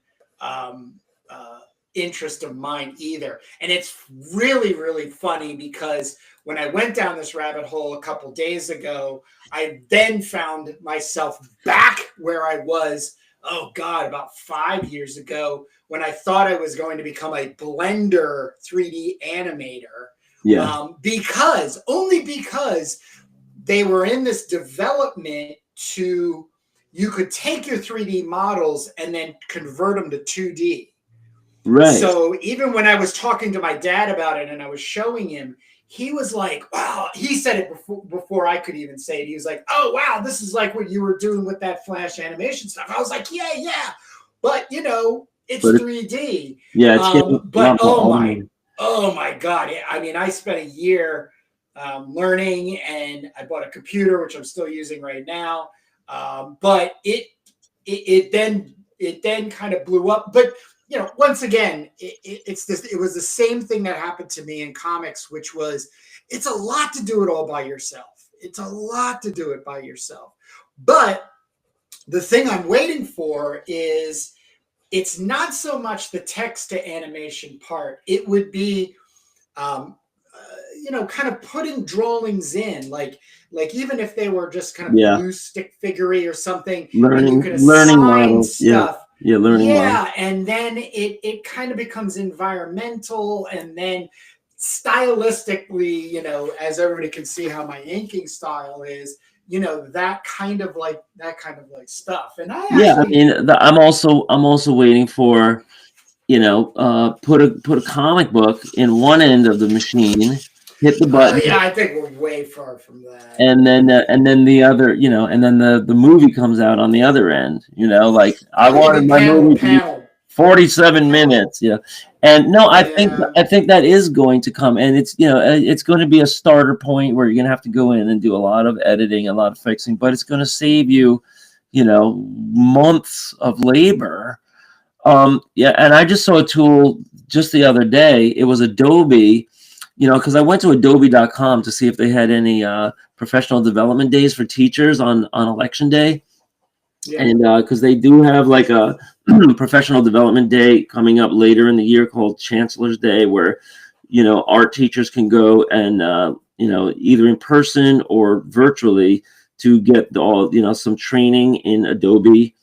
interest of mine either. And it's really, really funny because when I went down this rabbit hole a couple days ago, I then found myself back where I was, about 5 years ago, when I thought I was going to become a Blender 3D animator. Because they were in this development to, you could take your 3D models and then convert them to 2D. Right. So even when I was talking to my dad about it and I was showing him, he was like, wow, he said it before I could even say it. He was like, oh, wow, this is like what you were doing with that Flash animation stuff. I was like, yeah. But, it's 3D. Yeah. It's but oh my God. I mean, I spent a year learning, and I bought a computer, which I'm still using right now. But it then kind of blew up. But once again, it's this. It was the same thing that happened to me in comics, which was it's a lot to do it all by yourself. It's a lot to do it by yourself. But the thing I'm waiting for is it's not so much the text to animation part. It would be kind of putting drawings in, like even if they were just kind of Yeah. loose stick figurey or something, and you Learning could learning assign models. Yeah. stuff. Yeah. Learning models. Yeah, and then it kind of becomes environmental, and then stylistically, as everybody can see how my inking style is, that kind of like stuff. And I Yeah. I actually, mean, I'm also waiting for, put a comic book in one end of the machine, hit the button, yeah, I think we're way far from that. and then the other, and then the movie comes out on the other end. Like I Oh, you wanted mean my panel to movie to be panel? 47 Panel? minutes. Yeah. And no, I think Yeah. I think that is going to come, and it's going to be a starter point where you're going to have to go in and do a lot of editing, a lot of fixing, but it's going to save you, months of labor. Yeah, and I just saw a tool just the other day. It was Adobe, because I went to adobe.com to see if they had any professional development days for teachers on election day. Yeah. And because they do have like a professional development day coming up later in the year called Chancellor's Day, where art teachers can go and either in person or virtually to get all some training in Adobe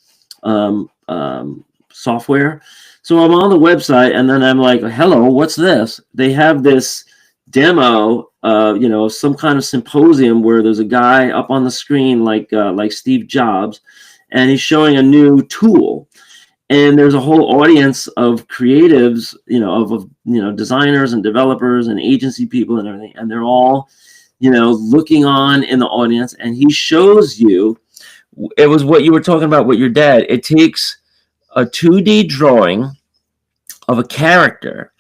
software. So I'm on the website, and then I'm like, hello, what's this? They have this demo, some kind of symposium where there's a guy up on the screen like Steve Jobs, and he's showing a new tool. And there's a whole audience of creatives, of designers and developers and agency people and everything, and they're all, looking on in the audience. And he shows you, it was what you were talking about with your dad. It takes a 2D drawing of a character,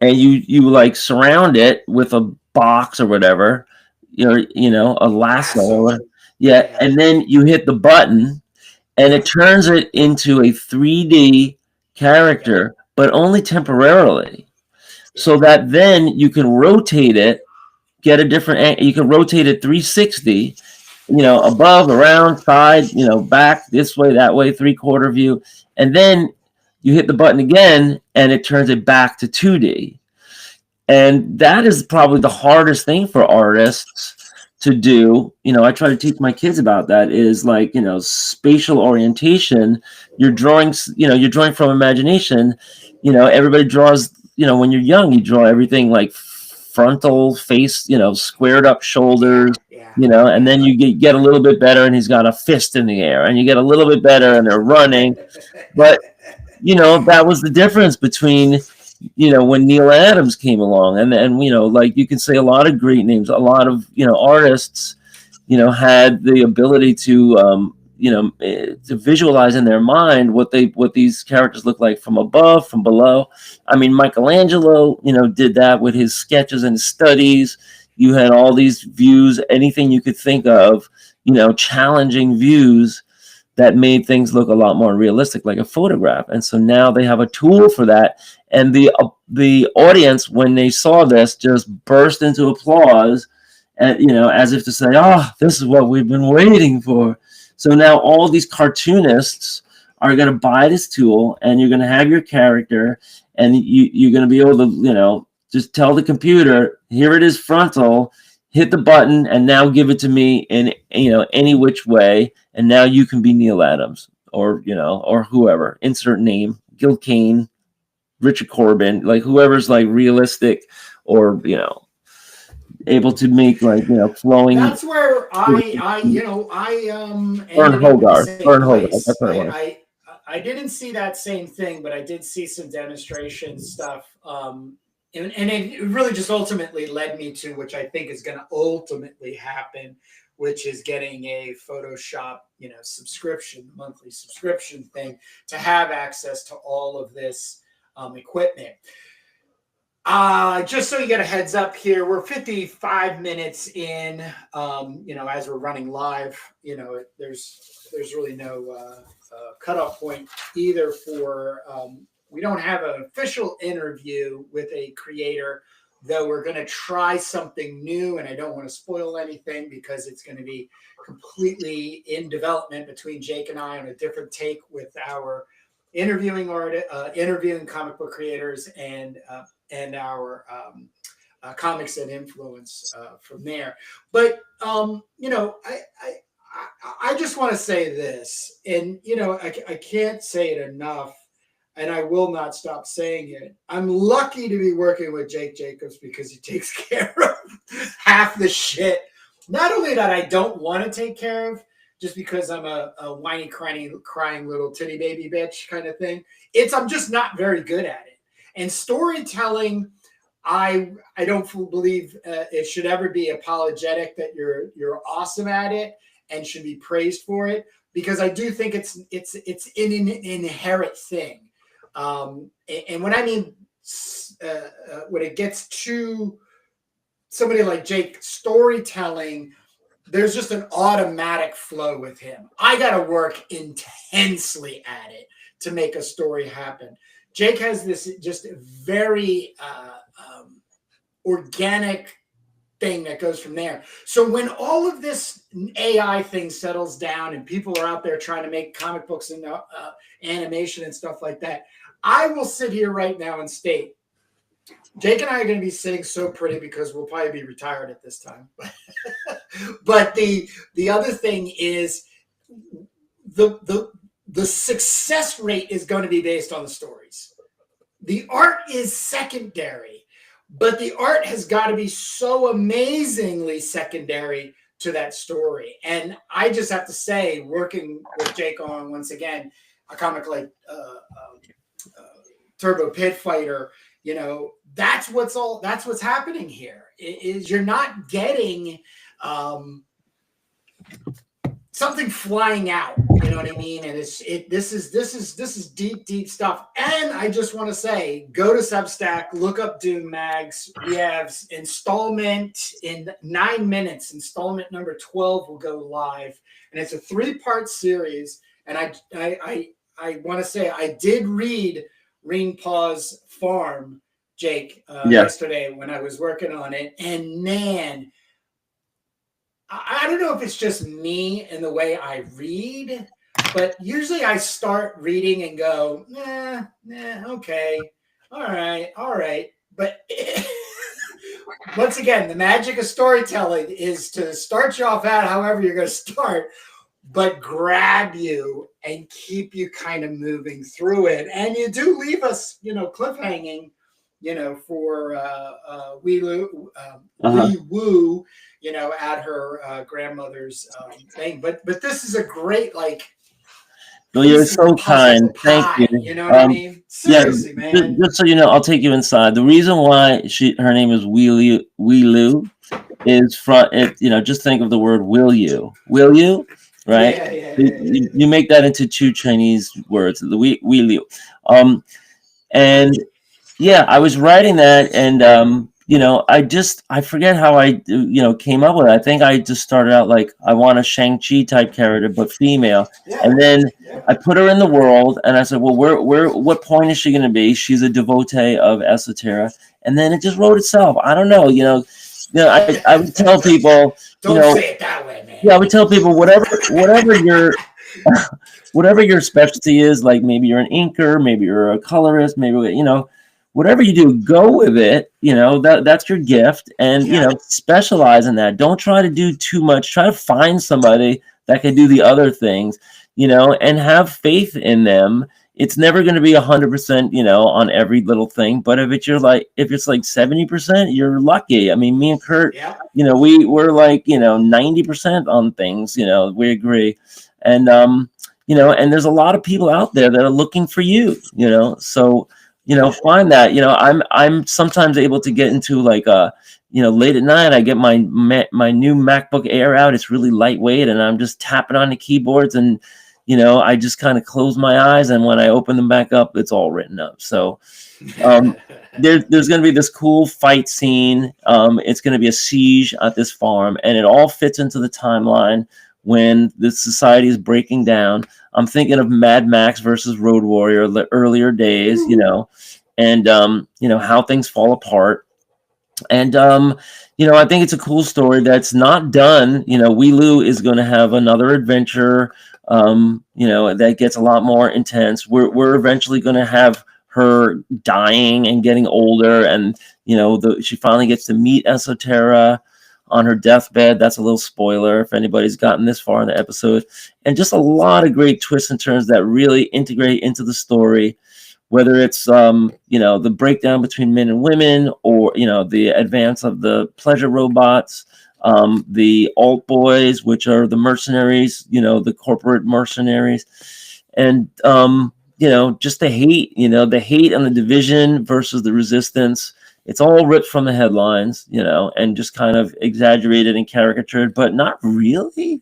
and you like surround it with a box or whatever, a lasso. Yeah, Yeah. and then you hit the button, and it turns it into a 3D character, but only temporarily, so that then you can rotate it, get a different. You can rotate it 360. Above, around, side, back, this way, that way, three-quarter view, and then you hit the button again, and it turns it back to 2D. And that is probably the hardest thing for artists to do. I try to teach my kids about that, is like, spatial orientation. You're drawing from imagination. Everybody draws, when you're young, you draw everything like frontal face, squared up shoulders, Yeah. and then you get a little bit better and he's got a fist in the air, and you get a little bit better and they're running. But that was the difference between when Neil Adams came along, and like you can say a lot of great names, a lot of artists had the ability to to visualize in their mind what these characters look like from above, from below. I mean, Michelangelo did that with his sketches and studies. You had all these views, anything you could think of, challenging views that made things look a lot more realistic, like a photograph. And so now they have a tool for that. And the audience, when they saw this, just burst into applause, and as if to say, "Oh, this is what we've been waiting for." So now all these cartoonists are going to buy this tool, and you're going to have your character, and you're going to be able to just tell the computer, "Here it is, frontal. Hit the button, and now give it to me in any which way." And now you can be Neil Adams, or or whoever, insert name, Gil Kane, Richard Corbin, like whoever's like realistic, or able to make like flowing. That's where Burn ended up in the Hogarth. same Burn Hogarth. place. That's what it was. I didn't see that same thing, but I did see some demonstration stuff. And it really just ultimately led me to, which I think is going to ultimately happen, which is getting a Photoshop, subscription, monthly subscription thing, to have access to all of this equipment. Just so you get a heads up here, we're 55 minutes in. As we're running live, there's really no cutoff point either for we don't have an official interview with a creator, though we're going to try something new, and I don't want to spoil anything because it's going to be completely in development between Jake and I on a different take with our interviewing interviewing comic book creators and our comics and influence from there. But you know, I just want to say this, and you know, I can't say it enough, and I will not stop saying it. I'm lucky to be working with Jake Jacobs because he takes care of half the shit. Not only that I don't want to take care of, just because I'm a whiny, crying little titty baby bitch kind of thing. I'm just not very good at it. And storytelling, I don't believe it should ever be apologetic that you're awesome at it and should be praised for it, because I do think it's an inherent thing. And when I mean when it gets to somebody like Jake, storytelling, there's just an automatic flow with him. I got to work intensely at it to make a story happen. Jake has this just very organic thing that goes from there. So when all of this AI thing settles down and people are out there trying to make comic books and animation and stuff like that, I will sit here right now and state, Jake and I are going to be sitting so pretty because we'll probably be retired at this time. But the other thing is the success rate is going to be based on the stories. The art is secondary, but the art has got to be so amazingly secondary to that story. And I just have to say, working with Jake on, once again, a comic like Turbo Pit Fighter, you know, that's what's happening here. Is you're not getting something flying out, you know what I mean? And this is deep stuff. And I just want to say, go to Substack, look up Doom Mags. We have installment in 9 minutes. Installment number 12 will go live, and it's a 3-part series. And I want to say I did read Reen Paw's Farm, Jake, yesterday when I was working on it, and man, I don't know if it's just me and the way I read, but usually I start reading and go, okay, all right. But once again, the magic of storytelling is to start you off at however you're going to start, but grab you and keep you kind of moving through it. And you do leave us, you know, cliffhanging, you know, for Wee Woo, you know, at her grandmother's thing. But this is a great, like, well, you're so kind. Thank you. You know what I mean? Seriously, man. Just so you know, I'll take you inside. The reason why her name is Wee Lou is from it. You know, just think of the word "will you," right? Yeah. You make that into 2 Chinese words. The Wee Liu. And yeah, I was writing that, and you know, I forget how I came up with it. I think I just started out like, I want a Shang-Chi type character, but female. Yeah. And then I put her in the world, and I said, well, what point is she going to be? She's a devotee of Esoterra. And then it just wrote itself. I don't know, I would tell people, Don't say it that way, man. Yeah, I would tell people whatever your specialty is, like maybe you're an inker, maybe you're a colorist, maybe, whatever you do, go with it. That's your gift, and specialize in that. Don't try to do too much. Try to find somebody that can do the other things, and have faith in them. It's never going to be 100%, on every little thing. But if it's like 70%, you're lucky. I mean, me and Kurt, we're like 90% on things. We agree, and and there's a lot of people out there that are looking for you. So. Find that. I'm sometimes able to get into like late at night. I get my new MacBook Air out. It's really lightweight, and I'm just tapping on the keyboards, and I just kind of close my eyes, and when I open them back up, it's all written up. So there's going to be this cool fight scene. It's going to be a siege at this farm, and it all fits into the timeline when the society is breaking down. I'm thinking of Mad Max versus Road Warrior, the earlier days, and how things fall apart. And I think it's a cool story that's not done. Wheelu is going to have another adventure, that gets a lot more intense. We're eventually going to have her dying and getting older, and she finally gets to meet Esoterra on her deathbed. That's a little spoiler if anybody's gotten this far in the episode. And just a lot of great twists and turns that really integrate into the story, whether it's the breakdown between men and women, or the advance of the pleasure robots, the alt boys, which are the mercenaries, the corporate mercenaries, and just the hate, the hate and the division versus the resistance. It's all ripped from the headlines, and just kind of exaggerated and caricatured, but not really.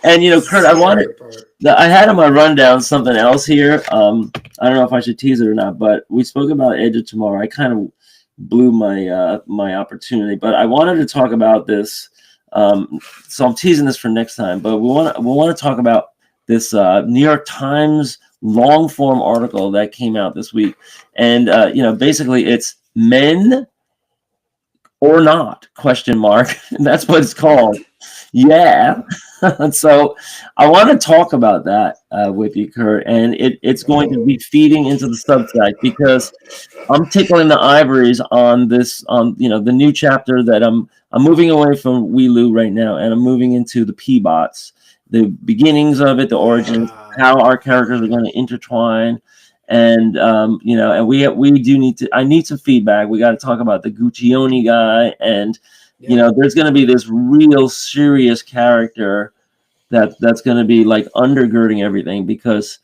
And Kurt, I had on my rundown something else here. I don't know if I should tease it or not, but we spoke about Edge of Tomorrow. I kind of blew my opportunity, but I wanted to talk about this. So I'm teasing this for next time. But we want to talk about this New York Times long form article that came out this week, and basically it's Men or Not ? And that's what it's called. Yeah. So I want to talk about that with you, Kurt, and it's going to be feeding into the Substack, because I'm tickling the ivories on this, the new chapter that I'm moving away from Wheelu right now, and I'm moving into the P-bots, the beginnings of it, the origins, how our characters are going to intertwine. And and we do need to. I need some feedback. We got to talk about the Guccione guy, and there's going to be this real serious character that's going to be like undergirding everything, because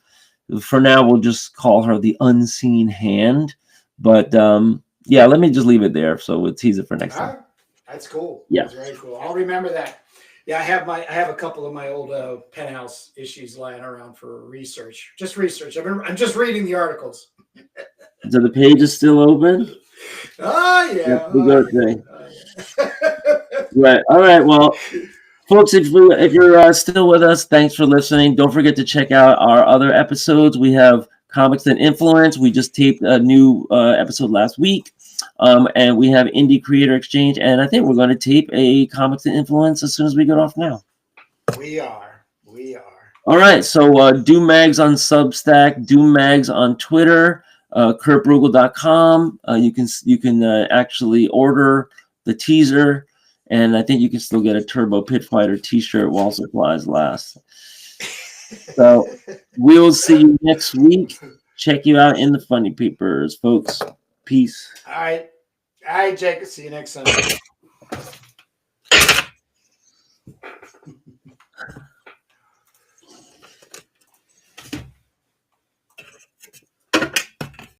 for now we'll just call her the unseen hand. But let me just leave it there. So we'll tease it for next time. That's cool. Yeah, that's very cool. I'll remember that. Yeah, I have a couple of my old Penthouse issues lying around for research. Just research. I'm just reading the articles. So the page is still open. Oh yeah. That's the good thing. Right. All right. Well, folks, if you're still with us, thanks for listening. Don't forget to check out our other episodes. We have Comics and Influence. We just taped a new episode last week. And we have Indie Creator Exchange. And I think we're going to tape a Comics and Influence as soon as we get off now. We are. All right. So Doom Mags on Substack, Doom Mags on Twitter, kurtbrugel.com. You can actually order the teaser. And I think you can still get a Turbo Pit Fighter t-shirt while supplies last. So we will see you next week. Check you out in the funny papers, folks. Peace. All right, Jake. See you next Sunday.